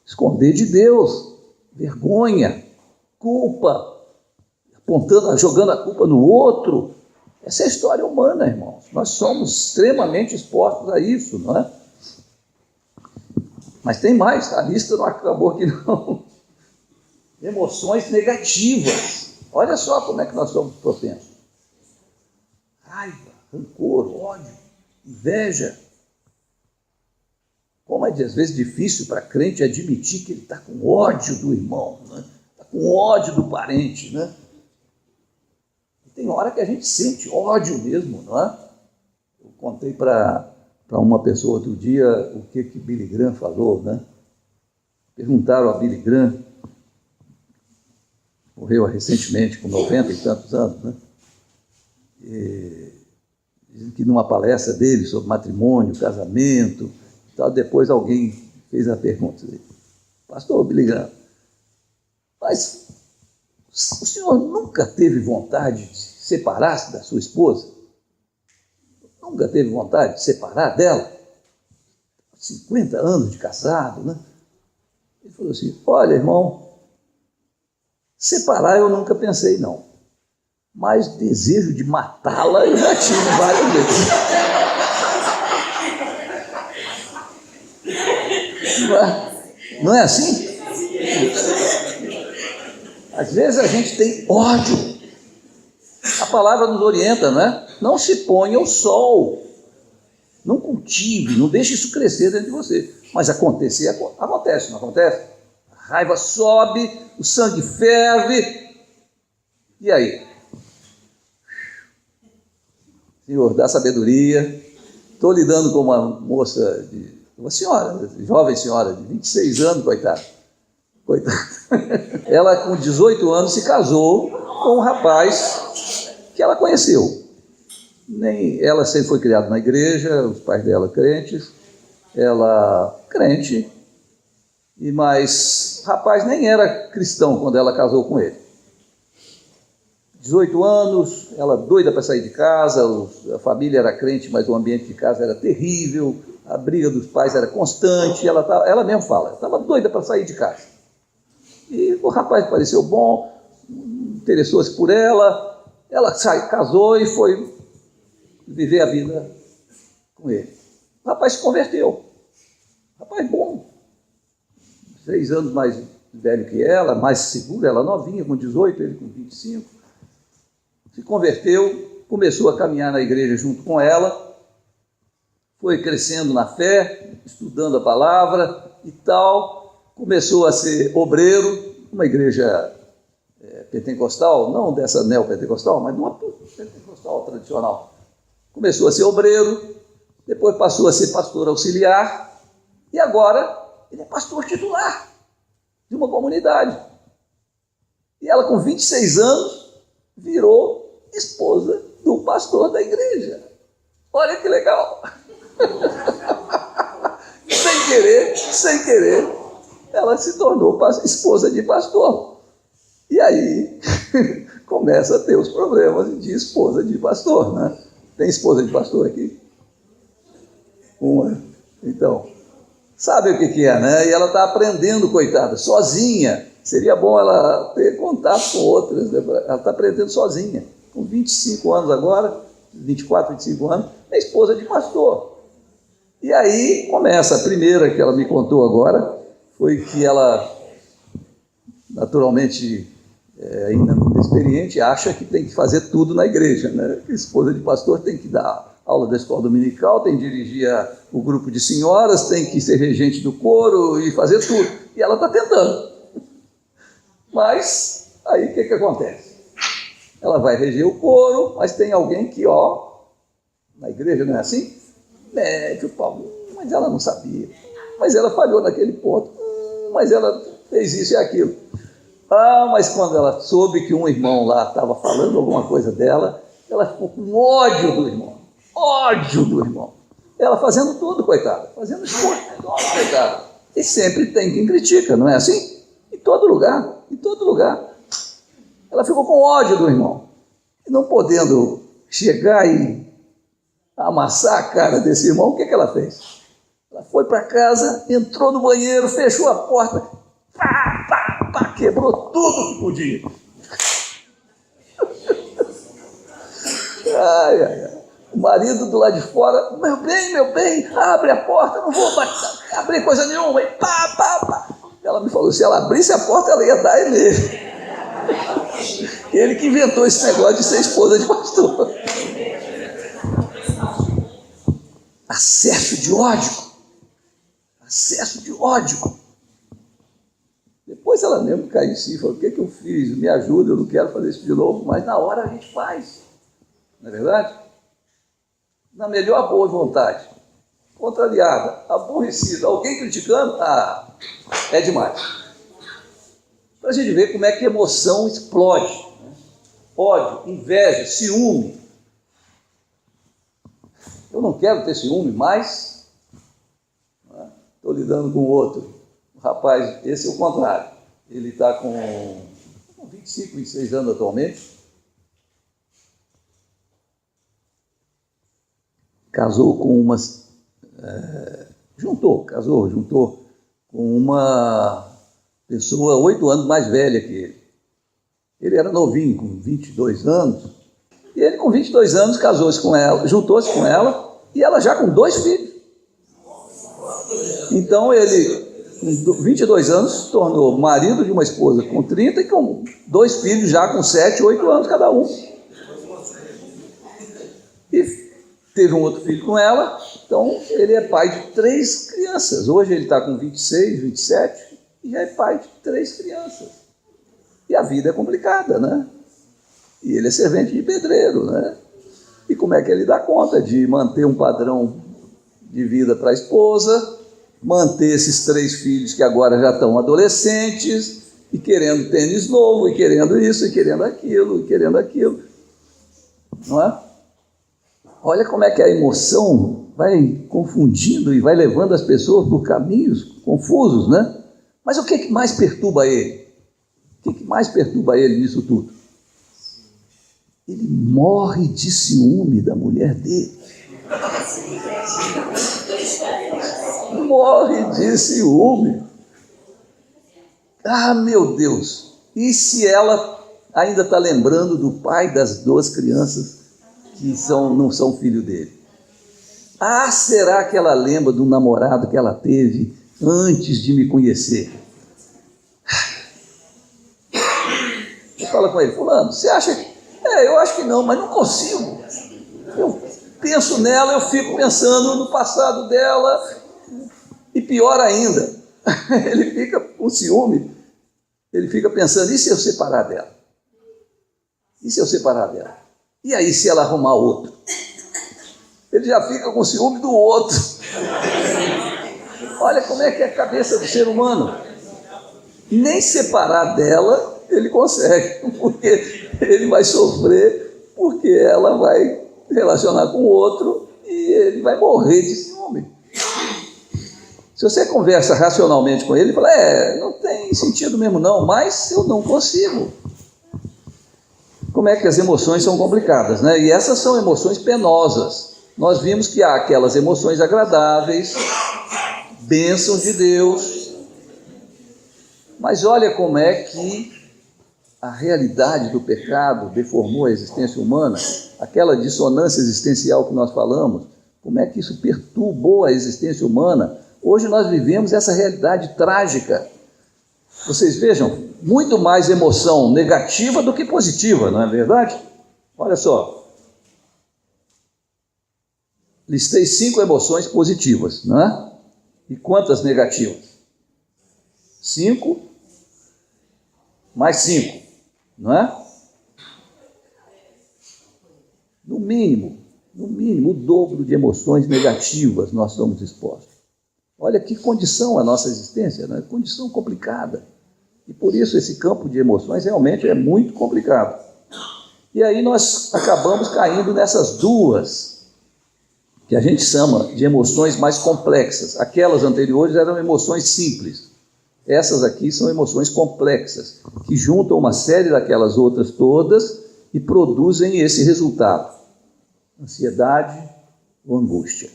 esconder de Deus, vergonha, culpa, apontando, jogando a culpa no outro. Essa é a história humana, irmãos. Nós somos extremamente expostos a isso, não é? Mas tem mais, a lista não acabou aqui não. Emoções negativas. Olha só como é que nós somos propensos. Raiva, rancor, ódio, inveja. Como é às vezes difícil para crente admitir que ele está com ódio do irmão, né? Está com ódio do parente, né? E tem hora que a gente sente ódio mesmo, não é? Eu contei para uma pessoa outro dia o que Billy Graham falou, né? Perguntaram a Billy Graham, morreu recentemente com 90 e tantos anos, né? E dizem que numa palestra dele sobre matrimônio, casamento, tal, depois alguém fez a pergunta dele: pastor Billy Graham, mas o senhor nunca teve vontade de separar-se da sua esposa? Nunca teve vontade de separar dela? 50 anos de casado, né? Ele falou assim: olha, irmão, separar eu nunca pensei, não. Mas desejo de matá-la eu já tive várias vezes. Não é assim? Às vezes a gente tem ódio. A palavra nos orienta, não é? Não se ponha ao sol. Não cultive, não deixe isso crescer dentro de você. Mas acontecer, acontece, não acontece? A raiva sobe, o sangue ferve. E aí? Senhor, dá sabedoria. Estou lidando com uma moça, uma senhora, jovem senhora, de 26 anos, coitada. Ela, com 18 anos, se casou com um rapaz que ela conheceu. Ela sempre foi criada na igreja, os pais dela crentes, ela crente, mas o rapaz nem era cristão quando ela casou com ele. 18 anos, ela doida para sair de casa, a família era crente, mas o ambiente de casa era terrível, a briga dos pais era constante, ela mesmo fala, estava doida para sair de casa. E o rapaz pareceu bom, interessou-se por ela casou e foi viver a vida com ele. O rapaz se converteu, rapaz bom, 6 anos mais velho que ela, mais seguro, ela novinha, com 18, ele com 25, se converteu, começou a caminhar na igreja junto com ela, foi crescendo na fé, estudando a palavra e tal, começou a ser obreiro, uma igreja pentecostal, não dessa neopentecostal, mas uma pentecostal tradicional. Começou a ser obreiro, depois passou a ser pastor auxiliar e agora ele é pastor titular de uma comunidade. E ela, com 26 anos, virou esposa do pastor da igreja. Olha que legal! sem querer, ela se tornou esposa de pastor. E aí começa a ter os problemas de esposa de pastor, né? Tem esposa de pastor aqui? Uma. Então, sabe o que é, né? E ela está aprendendo, coitada, sozinha. Seria bom ela ter contato com outras, né? Ela está aprendendo sozinha. Com 25 anos agora, 24, 25 anos, é esposa de pastor. E aí começa, a primeira que ela me contou agora, foi que ela, naturalmente, ainda muito experiente, acha que tem que fazer tudo na igreja, né? Que esposa de pastor tem que dar aula da escola dominical, tem que dirigir o grupo de senhoras, tem que ser regente do coro e fazer tudo. E ela está tentando. Mas, aí o que acontece? Ela vai reger o coro, mas tem alguém que, na igreja não é assim? Mete o pau, mas ela não sabia. Mas ela falhou naquele ponto. Mas ela fez isso e aquilo. Mas quando ela soube que um irmão lá estava falando alguma coisa dela, ela ficou com ódio do irmão. Ódio do irmão. Ela fazendo tudo, coitada. Fazendo esforço enorme, coitada. E sempre tem quem critica, não é assim? Em todo lugar. Em todo lugar. Ela ficou com ódio do irmão. E não podendo chegar e amassar a cara desse irmão, o que ela fez? Ela foi para casa, entrou no banheiro, fechou a porta, quebrou tudo que podia. O marido do lado de fora, meu bem, abre a porta, não vou abrir coisa nenhuma. E Ela me falou, se ela abrisse a porta, ela ia dar nele. Ele que inventou esse negócio de ser esposa de pastor. Acesso de ódio. Acesso de ódio. Depois ela mesmo caiu em si e falou, o que eu fiz? Me ajuda, eu não quero fazer isso de novo. Mas na hora a gente faz. Não é verdade? Na melhor boa vontade. Contrariada, aborrecida, alguém criticando, é demais. Para a gente ver como é que a emoção explode. Né? Ódio, inveja, ciúme. Eu não quero ter ciúme, mas estou lidando com outro. O rapaz, esse é o contrário. Ele está com 25, 26 anos atualmente. Casou com juntou com uma pessoa 8 anos mais velha que ele. Ele era novinho, com 22 anos. E ele, com 22 anos, casou-se com ela, juntou-se com ela, e ela já com 2 filhos. Então, ele, com 22 anos, se tornou marido de uma esposa com 30 e com 2 filhos já com 7, 8 anos cada um. E teve um outro filho com ela, então ele é pai de 3 crianças. Hoje ele está com 26, 27, e já é pai de 3 crianças. E a vida é complicada, né? E ele é servente de pedreiro, né? E como é que ele dá conta de manter um padrão de vida para a esposa, manter esses 3 filhos que agora já estão adolescentes, e querendo tênis novo, e querendo isso, e querendo aquilo, não é? Olha como é que a emoção vai confundindo e vai levando as pessoas por caminhos confusos, né? Mas o que mais perturba ele? O que mais perturba ele nisso tudo? Ele morre de ciúme da mulher dele. Morre de ciúme. Meu Deus! E se ela ainda está lembrando do pai das 2 crianças que não são filho dele? Será que ela lembra do namorado que ela teve antes de me conhecer? Você fala com ele, fulano, você acha que... eu acho que não, mas não consigo. Eu penso nela, eu fico pensando no passado dela, e pior ainda, ele fica com ciúme, ele fica pensando, e se eu separar dela? E se eu separar dela? E aí se ela arrumar outro? Ele já fica com ciúme do outro. Olha como é que é a cabeça do ser humano. Nem separar dela ele consegue, porque ele vai sofrer, porque ela vai relacionar com o outro e ele vai morrer de ciúme. Se você conversa racionalmente com ele, fala, não tem sentido mesmo não, mas eu não consigo. Como é que as emoções são complicadas, né? E essas são emoções penosas. Nós vimos que há aquelas emoções agradáveis, bênçãos de Deus, mas olha como é que a realidade do pecado deformou a existência humana, aquela dissonância existencial que nós falamos, Como é que isso perturbou a existência humana? Hoje nós vivemos essa realidade trágica. Vocês vejam, muito mais emoção negativa do que positiva, não é verdade? Olha só. Listei 5 emoções positivas, não é? E quantas negativas? 5 mais 5, não é? No mínimo, o dobro de emoções negativas nós estamos expostos. Olha que condição a nossa existência, né? Condição complicada. E por isso esse campo de emoções realmente é muito complicado. E aí nós acabamos caindo nessas duas, que a gente chama de emoções mais complexas. Aquelas anteriores eram emoções simples. Essas aqui são emoções complexas, que juntam uma série daquelas outras todas e produzem esse resultado: ansiedade ou angústia.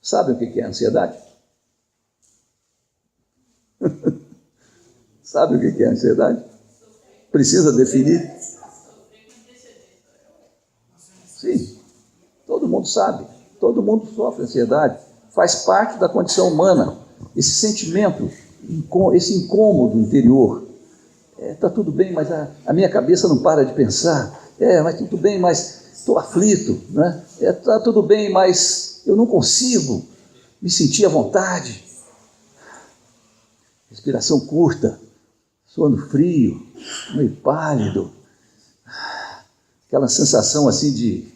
Sabe o que é ansiedade? Sabe o que é ansiedade? Precisa definir? Sim, todo mundo sabe. Todo mundo sofre ansiedade. Faz parte da condição humana. Esse sentimento, esse incômodo interior. Está tudo bem, mas a minha cabeça não para de pensar. Mas tudo bem, mas estou aflito. Né? Está tudo bem, mas eu não consigo me sentir à vontade. Respiração curta, sono frio, meio pálido. Aquela sensação assim de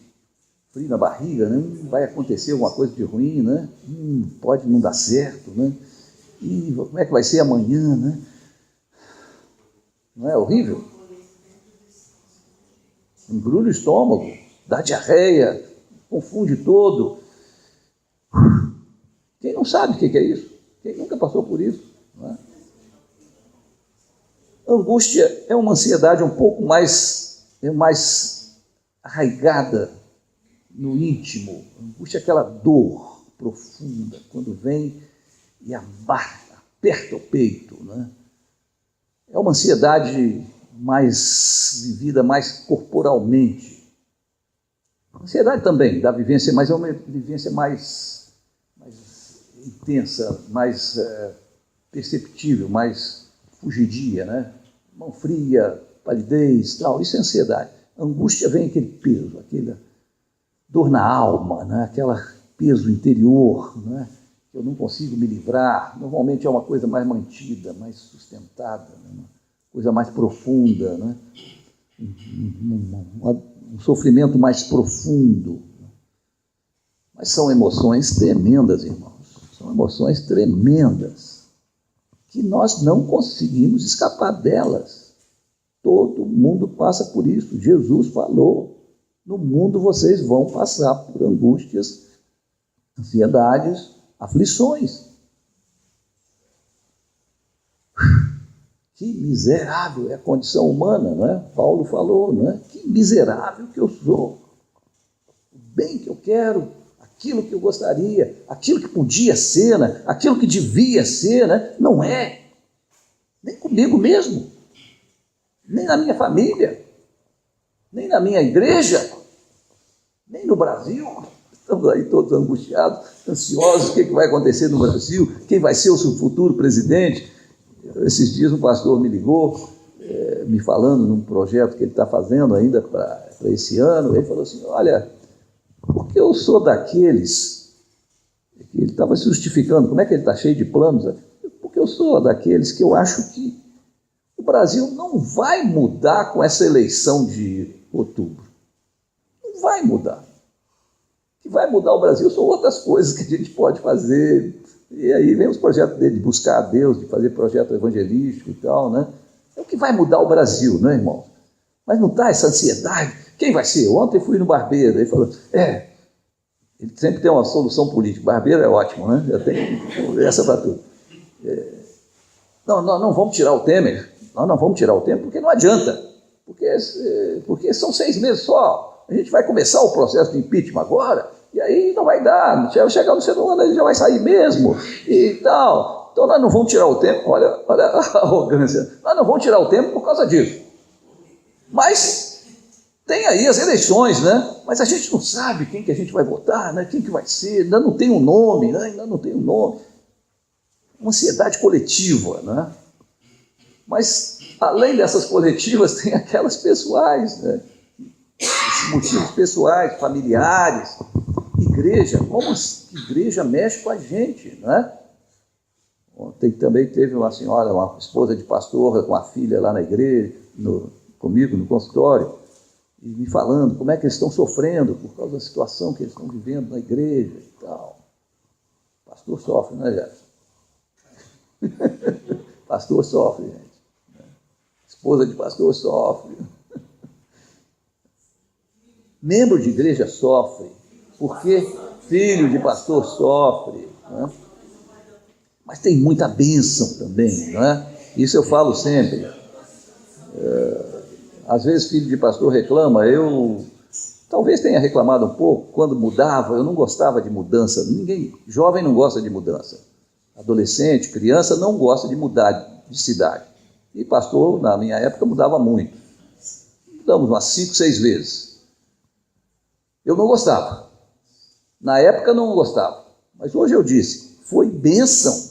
frio na barriga, né? Vai acontecer alguma coisa de ruim, né? Pode não dar certo, né? E como é que vai ser amanhã, né? Não é horrível? Embrulha o estômago, dá diarreia, confunde todo. Quem não sabe o que é isso? Quem nunca passou por isso? Não é? Angústia é uma ansiedade um pouco mais arraigada no íntimo. Angústia é aquela dor profunda, quando vem e aperta o peito, né? É uma ansiedade mais vivida mais corporalmente. Ansiedade também dá vivência, mas é uma vivência mais intensa, mais perceptível, mais fugidia, né? Mão fria, palidez, tal. Isso é ansiedade. A angústia vem aquele peso, aquela dor na alma, né? Aquele peso interior, né? Que eu não consigo me livrar. Normalmente é uma coisa mais mantida, mais sustentada, né? Uma coisa mais profunda, né? Um sofrimento mais profundo. Mas são emoções tremendas, irmãos. São emoções tremendas, que nós não conseguimos escapar delas. Todo mundo passa por isso. Jesus falou: no mundo vocês vão passar por angústias, ansiedades, aflições. Que miserável é a condição humana, não é? Paulo falou, não é? Que miserável que eu sou. O bem que eu quero, aquilo que eu gostaria, aquilo que podia ser, né? Aquilo que devia ser, né? Não é. Nem comigo mesmo, nem na minha família, nem na minha igreja, nem no Brasil. Estamos aí todos angustiados, ansiosos. O que vai acontecer no Brasil? Quem vai ser o seu futuro presidente? Esses dias um pastor me ligou, me falando num projeto que ele está fazendo ainda para esse ano. Ele falou assim: olha, porque eu sou daqueles, ele estava se justificando, como é que ele está cheio de planos? Porque eu sou daqueles que eu acho que o Brasil não vai mudar com essa eleição de outubro. Não vai mudar. O que vai mudar o Brasil são outras coisas que a gente pode fazer. E aí vem os projetos dele, de buscar a Deus, de fazer projeto evangelístico e tal, né? É o que vai mudar o Brasil, né, irmão? Mas não está essa ansiedade. Quem vai ser? Ontem fui no barbeiro, ele falou, ele sempre tem uma solução política. Barbeiro é ótimo, né? Já tem essa para tudo. Não vamos tirar o Temer. Não vamos tirar o Temer, porque não adianta. Porque são 6 meses só. A gente vai começar o processo de impeachment agora, e aí não vai dar. Chegar no segundo ano, ele já vai sair mesmo, e tal. Então nós não vamos tirar o Temer. Olha a arrogância. Nós não vamos tirar o Temer por causa disso. Mas Tem aí as eleições, né? Mas a gente não sabe quem que a gente vai votar, né? Quem que vai ser, ainda não tem um nome, né? Ainda não tem um nome. Uma ansiedade coletiva, né? Mas, além dessas coletivas, tem aquelas pessoais, né? Esses motivos pessoais, familiares. Igreja, como igreja mexe com a gente, né? Ontem também teve uma senhora, uma esposa de pastor com a filha lá na igreja, comigo no consultório, e me falando como é que eles estão sofrendo por causa da situação que eles estão vivendo na igreja e tal. Pastor sofre, né, Jefferson? Pastor sofre, gente. Esposa de pastor sofre. Membro de igreja sofre, porque filho de pastor sofre, né? Mas tem muita bênção também, né? Isso eu falo sempre. Às vezes filho de pastor reclama, eu talvez tenha reclamado um pouco, quando mudava, eu não gostava de mudança, jovem não gosta de mudança, adolescente, criança não gosta de mudar de cidade, e pastor na minha época mudava muito, mudamos umas 5, 6 vezes, eu não gostava, na época não gostava, mas hoje eu disse, foi bênção,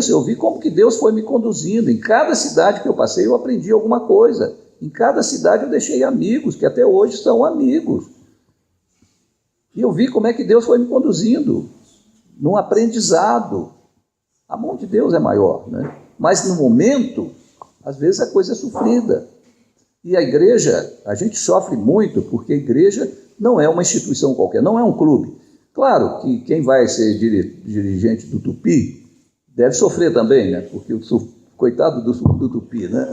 eu vi como que Deus foi me conduzindo, em cada cidade que eu passei eu aprendi alguma coisa, em cada cidade eu deixei amigos, que até hoje são amigos. E eu vi como é que Deus foi me conduzindo, num aprendizado. A mão de Deus é maior, né? Mas no momento, às vezes a coisa é sofrida. E a igreja, a gente sofre muito, porque a igreja não é uma instituição qualquer, não é um clube. Claro que quem vai ser dirigente do Tupi deve sofrer também, né? Porque eu sou coitado do Tupi, né?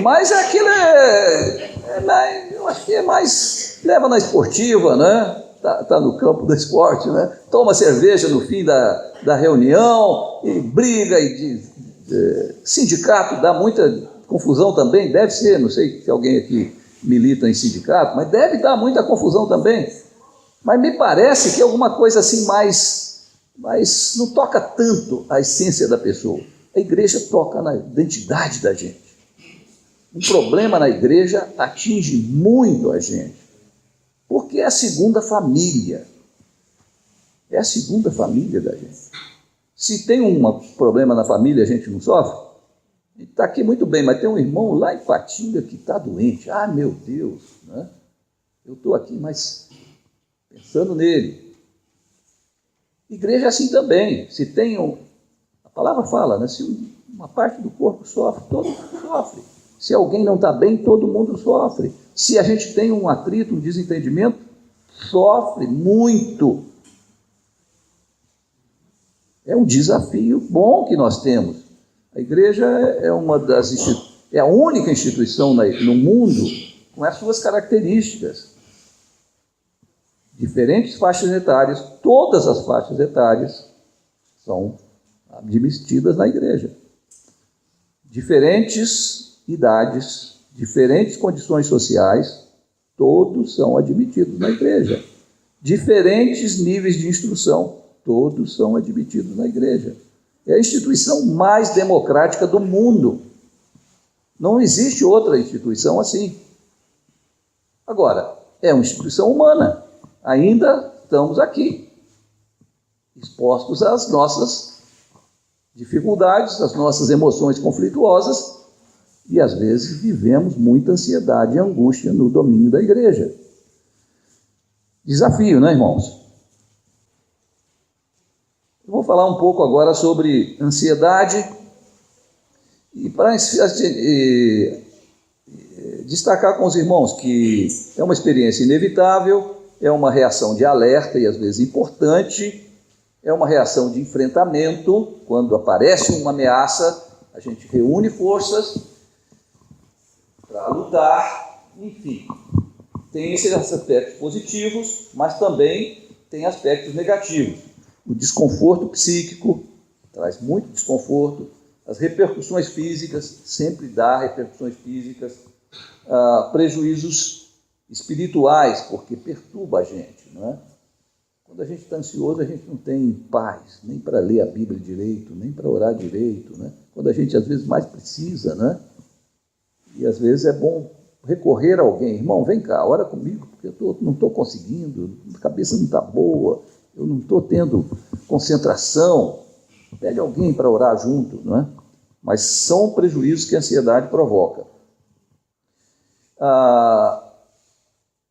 Mas aquilo eu acho que é mais, leva na esportiva, né? Tá no campo do esporte, né? Toma cerveja no fim da reunião, e briga, sindicato dá muita confusão também, deve ser, não sei se alguém aqui milita em sindicato, mas deve dar muita confusão também. Mas me parece que é alguma coisa assim mas não toca tanto a essência da pessoa. A igreja toca na identidade da gente. Um problema na igreja atinge muito a gente, porque é a segunda família. É a segunda família da gente. Se tem um problema na família, a gente não sofre? Está aqui muito bem, mas tem um irmão lá em Patinga que está doente. Ah, meu Deus, né? Eu estou aqui, mas pensando nele. Igreja é assim também. Se tem a palavra fala, né? Se uma parte do corpo sofre, todo mundo sofre. Se alguém não está bem, todo mundo sofre. Se a gente tem um atrito, um desentendimento, sofre muito. É um desafio bom que nós temos. A igreja é a única instituição no mundo com as suas características. Diferentes faixas etárias, todas as faixas etárias são admitidas na igreja. Diferentes idades, diferentes condições sociais, todos são admitidos na igreja. Diferentes níveis de instrução, todos são admitidos na igreja. É a instituição mais democrática do mundo. Não existe outra instituição assim. Agora, é uma instituição humana. Ainda estamos aqui, expostos às nossas dificuldades, às nossas emoções conflituosas, e às vezes vivemos muita ansiedade e angústia no domínio da igreja. Desafio, né, irmãos? Eu vou falar um pouco agora sobre ansiedade, e para destacar com os irmãos que é uma experiência inevitável, é uma reação de alerta e às vezes importante, é uma reação de enfrentamento. Quando aparece uma ameaça, a gente reúne forças para lutar, enfim. Tem esses aspectos positivos, mas também tem aspectos negativos. O desconforto psíquico traz muito desconforto, as repercussões físicas, sempre dá repercussões físicas, prejuízos espirituais, porque perturba a gente, não é? Quando a gente está ansioso, a gente não tem paz, nem para ler a Bíblia direito, nem para orar direito, né? Quando a gente às vezes mais precisa, né? E às vezes é bom recorrer a alguém. Irmão, vem cá, ora comigo, porque eu não estou conseguindo, a cabeça não está boa, eu não estou tendo concentração. Pede alguém para orar junto, não é? Mas são prejuízos que a ansiedade provoca.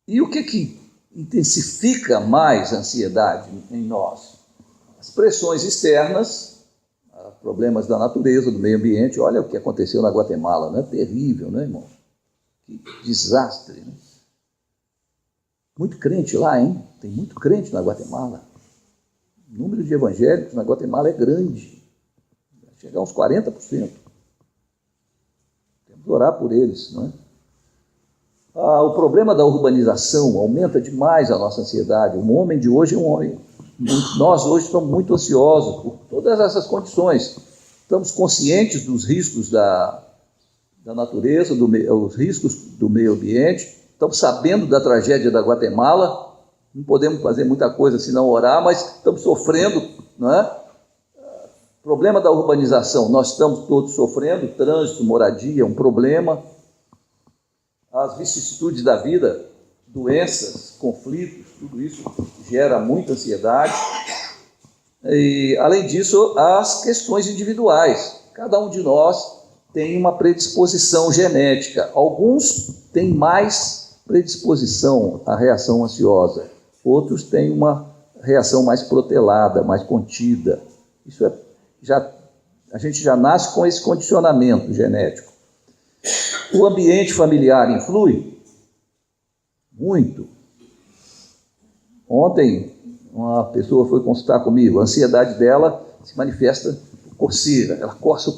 E o que intensifica mais a ansiedade em nós? As pressões externas, problemas da natureza, do meio ambiente. Olha o que aconteceu na Guatemala, não é terrível, né, irmão? Que desastre, né? Muito crente lá, hein? Tem muito crente na Guatemala. O número de evangélicos na Guatemala é grande. Vai chegar a uns 40%. Temos que orar por eles, não é? O problema da urbanização aumenta demais a nossa ansiedade. O homem de hoje é um homem. Nós hoje estamos muito ansiosos por todas essas condições. Estamos conscientes dos riscos da natureza, os riscos do meio ambiente. Estamos sabendo da tragédia da Guatemala. Não podemos fazer muita coisa senão orar, mas estamos sofrendo, não é? Problema da urbanização, nós estamos todos sofrendo. Trânsito, moradia, um problema. As vicissitudes da vida, doenças, conflitos, tudo isso gera muita ansiedade. E, além disso, as questões individuais. Cada um de nós tem uma predisposição genética. Alguns têm mais predisposição à reação ansiosa. Outros têm uma reação mais protelada, mais contida. Isso a gente já nasce com esse condicionamento genético. O ambiente familiar influi muito. Ontem, uma pessoa foi consultar comigo. A ansiedade dela se manifesta por coceira. Ela coça o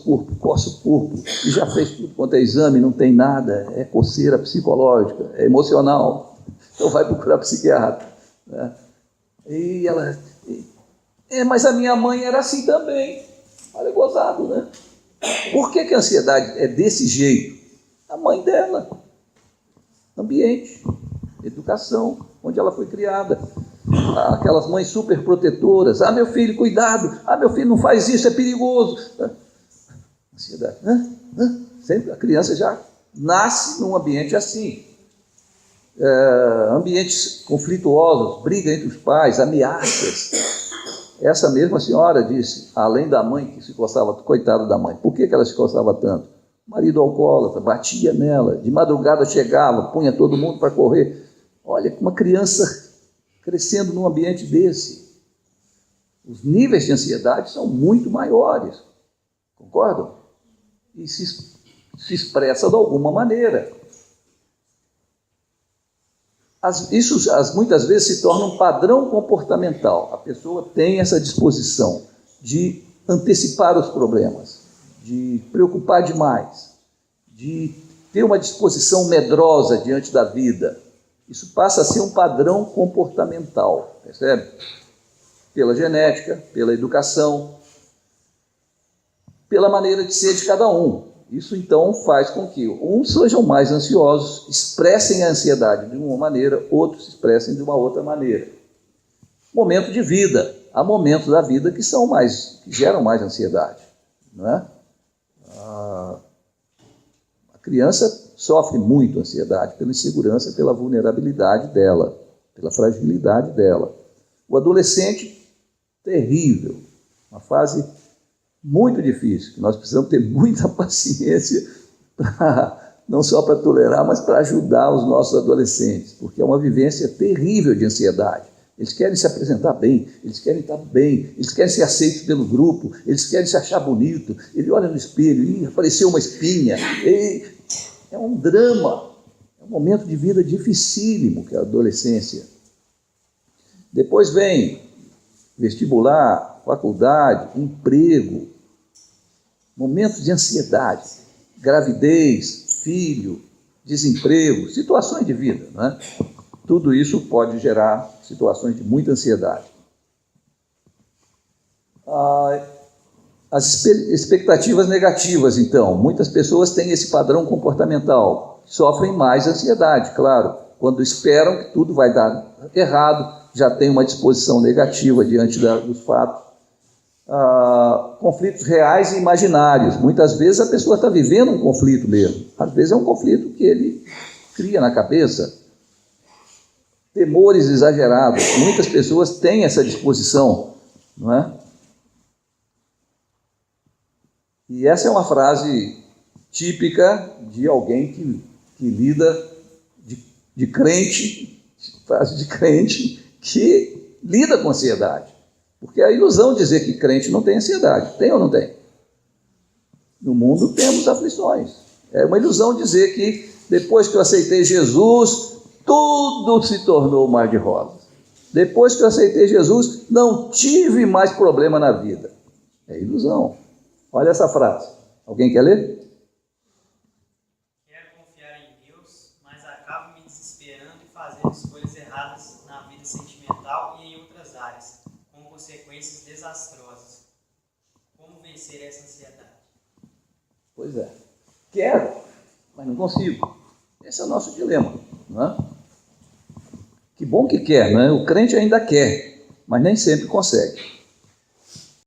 corpo. E já fez tudo quanto é exame, não tem nada. É coceira psicológica, é emocional. Então vai procurar psiquiatra, né? E ela... mas a minha mãe era assim também. Olha, gozado, né? Por que a ansiedade é desse jeito? A mãe dela, ambiente, educação, onde ela foi criada. Aquelas mães super protetoras. Meu filho, cuidado. Meu filho, não faz isso, é perigoso. Ansiedade. Sempre a criança já nasce num ambiente assim. Ambientes conflituosos, briga entre os pais, ameaças. Essa mesma senhora disse, além da mãe que se gostava, coitada da mãe, por que ela se gostava tanto? Marido alcoólatra, batia nela, de madrugada chegava, punha todo mundo para correr. Olha, uma criança crescendo num ambiente desse, os níveis de ansiedade são muito maiores, concordam? E se expressa de alguma maneira. Isso muitas vezes se torna um padrão comportamental. A pessoa tem essa disposição de antecipar os problemas, de preocupar demais, de ter uma disposição medrosa diante da vida. Isso passa a ser um padrão comportamental, percebe? Pela genética, pela educação, pela maneira de ser de cada um. Isso, então, faz com que uns sejam mais ansiosos, expressem a ansiedade de uma maneira, outros expressem de uma outra maneira. Momento de vida. Há momentos da vida que geram mais ansiedade, não é? A criança sofre muito ansiedade pela insegurança, pela vulnerabilidade dela, pela fragilidade dela. O adolescente, terrível, uma fase muito difícil, que nós precisamos ter muita paciência, não só para tolerar, mas para ajudar os nossos adolescentes, porque é uma vivência terrível de ansiedade. Eles querem se apresentar bem, eles querem estar bem, eles querem ser aceitos pelo grupo, eles querem se achar bonito. Ele olha no espelho, apareceu uma espinha. É um drama, é um momento de vida dificílimo, que é a adolescência. Depois vem vestibular, faculdade, emprego, momentos de ansiedade, gravidez, filho, desemprego, situações de vida, não é? Tudo isso pode gerar situações de muita ansiedade. As expectativas negativas, então. Muitas pessoas têm esse padrão comportamental, sofrem mais ansiedade, claro. Quando esperam que tudo vai dar errado, já tem uma disposição negativa diante dos fatos. conflitos reais e imaginários. Muitas vezes a pessoa está vivendo um conflito mesmo. Às vezes é um conflito que ele cria na cabeça. Temores exagerados. Muitas pessoas têm essa disposição, não é? E essa é uma frase típica de alguém que lida de crente, frase de crente que lida com ansiedade. Porque é a ilusão dizer que crente não tem ansiedade. Tem ou não tem? No mundo temos aflições. É uma ilusão dizer que depois que eu aceitei Jesus, tudo se tornou mar de rosas. Depois que eu aceitei Jesus, não tive mais problema na vida. É ilusão. Olha essa frase. Alguém quer ler? Quero confiar em Deus, mas acabo me desesperando e fazendo escolhas erradas na vida sentimental e em outras áreas, com consequências desastrosas. Como vencer essa ansiedade? Pois é. Quero, mas não consigo. Esse é o nosso dilema, não é? Que bom que quer, não é? O crente ainda quer, mas nem sempre consegue.